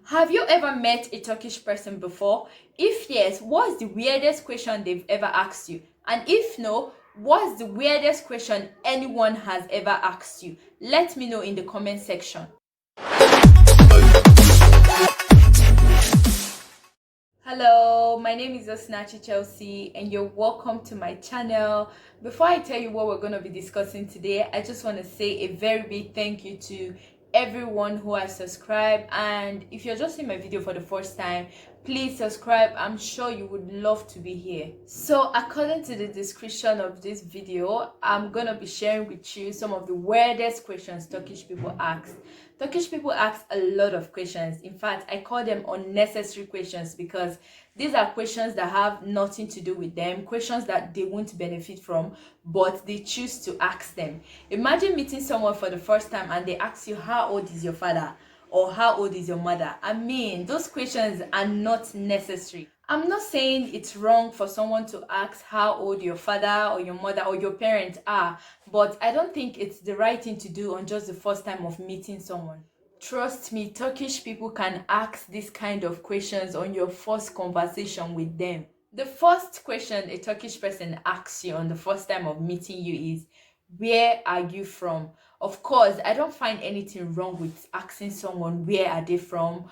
Have you ever met a Turkish person before? If yes, what's the weirdest question they've ever asked you? And if no, what's the weirdest question anyone has ever asked you? Let me know in the comment section. Hello, my name is Osinachi Chelsea and you're welcome to my channel. Before I tell you what we're going to be discussing today, I just want to say a very big thank you to everyone who has subscribed, and if you're just seeing my video for the first time, please subscribe. I'm sure you would love to be here. So according to the description of this video, I'm gonna be sharing with you some of the weirdest questions Turkish people ask. Turkish people ask a lot of questions. In fact, I call them unnecessary questions because these are questions that have nothing to do with them, questions that they won't benefit from, but they choose to ask them. Imagine meeting someone for the first time and they ask you, how old is your father? Or how old is your mother? I mean, those questions are not necessary. I'm not saying it's wrong for someone to ask how old your father or your mother or your parents are, but I don't think it's the right thing to do on just the first time of meeting someone. Trust me, Turkish people can ask this kind of questions on your first conversation with them. The first question a Turkish person asks you on the first time of meeting you is, where are you from? Of course, I don't find anything wrong with asking someone where are they from.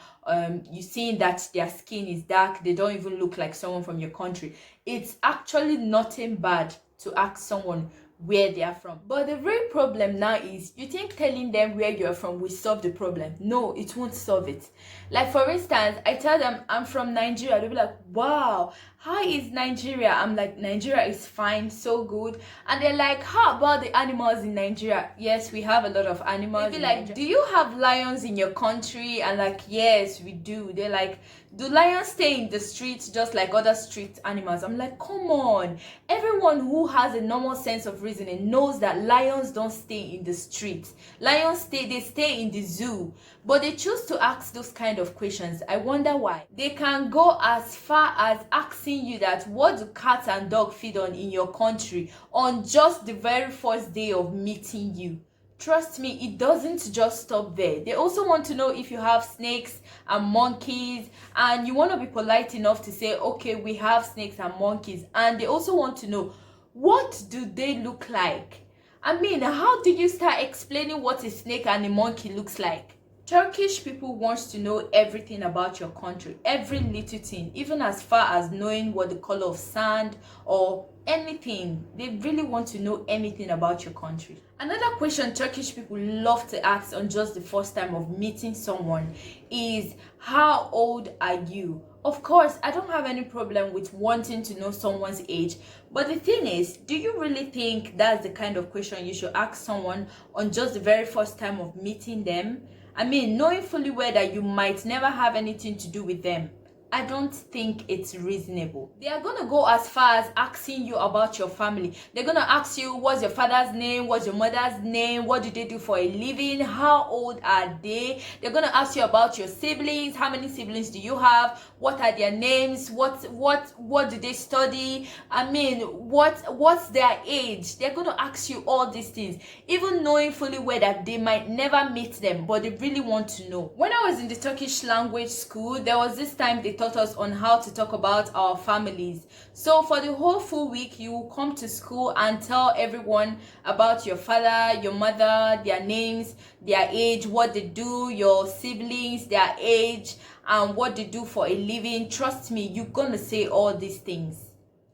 You seeing that their skin is dark, they don't even look like someone from your country. It's actually nothing bad to ask someone where they are from. But the real problem now is, you think telling them where you're from will solve the problem. No, it won't solve it. Like for instance, I tell them I'm from Nigeria. They'll be like, wow, how is Nigeria? I'm like, Nigeria is fine, so good. And they're like, how about the animals in Nigeria? Yes, we have a lot of animals. They'll be like, do you have lions in your country? And like, yes, we do. They're like, do lions stay in the streets just like other street animals? I'm like, come on. Everyone who has a normal sense of reasoning knows that lions don't stay in the streets. Lions they stay in the zoo. But they choose to ask those kind of questions. I wonder why. They can go as far as asking you that, what do cats and dogs feed on in your country, on just the very first day of meeting you. Trust me, it doesn't just stop there. They also want to know if you have snakes and monkeys, and you want to be polite enough to say, okay, we have snakes and monkeys. And they also want to know, what do they look like? I mean, how do you start explaining what a snake and a monkey looks like? Turkish people wants to know everything about your country, every little thing, even as far as knowing what the color of sand or anything. They really want to know anything about your country. Another question Turkish people love to ask on just the first time of meeting someone is, how old are you? Of course, I don't have any problem with wanting to know someone's age, but the thing is, do you really think that's the kind of question you should ask someone on just the very first time of meeting them? I mean, knowing fully well that you might never have anything to do with them, I don't think it's reasonable. They are gonna go as far as asking you about your family. They're gonna ask you, what's your father's name, what's your mother's name, what do they do for a living, how old are they. They're gonna ask you about your siblings, how many siblings do you have, what are their names, what do they study, I mean, what's their age. They're gonna ask you all these things, even knowing fully well that they might never meet them, but they really want to know. When I was in the Turkish language school, there was this time they taught us on how to talk about our families. So for the whole full week, you will come to school and tell everyone about your father, your mother, their names, their age, what they do, your siblings, their age, and what they do for a living. Trust me, you're gonna say all these things.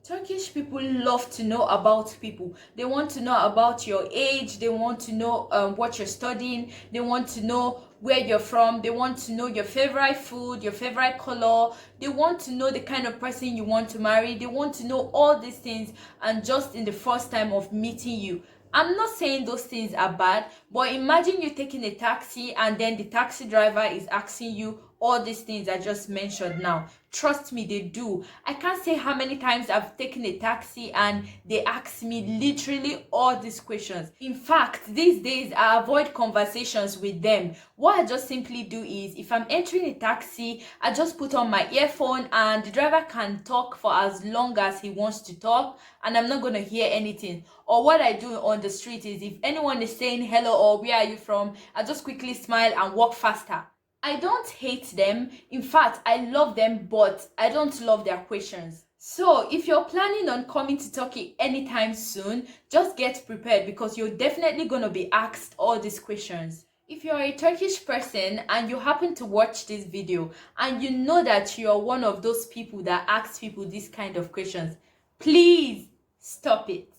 Turkish people love to know about people. They want to know about your age. They want to know what you're studying. They want to know where you're from. They want to know your favorite food, your favorite color. They want to know the kind of person you want to marry. They want to know all these things, and just in the first time of meeting you. I'm not saying those things are bad, but imagine you taking a taxi and then the taxi driver is asking you all these things I just mentioned now. Trust me, they do. I can't say how many times I've taken a taxi and they ask me literally all these questions. In fact, these days I avoid conversations with them. What I just simply do is, if I'm entering a taxi, I just put on my earphone and the driver can talk for as long as he wants to talk, and I'm not going to hear anything. Or what I do on the street is, if anyone is saying hello or where are you from, I just quickly smile and walk faster. I don't hate them. In fact, I love them, but I don't love their questions. So if you're planning on coming to Turkey anytime soon, just get prepared because you're definitely going to be asked all these questions. If you're a Turkish person and you happen to watch this video and you know that you're one of those people that ask people these kind of questions, please stop it.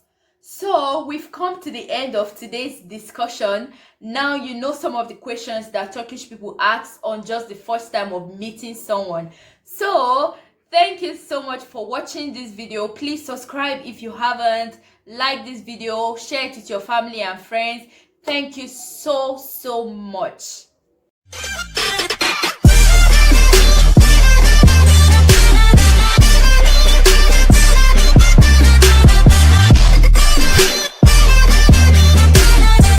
So we've come to the end of today's discussion. Now you know some of the questions that Turkish people ask on just the first time of meeting someone. So thank you so much for watching this video. Please subscribe if you haven't. Like this video, share it with your family and friends. Thank you so much.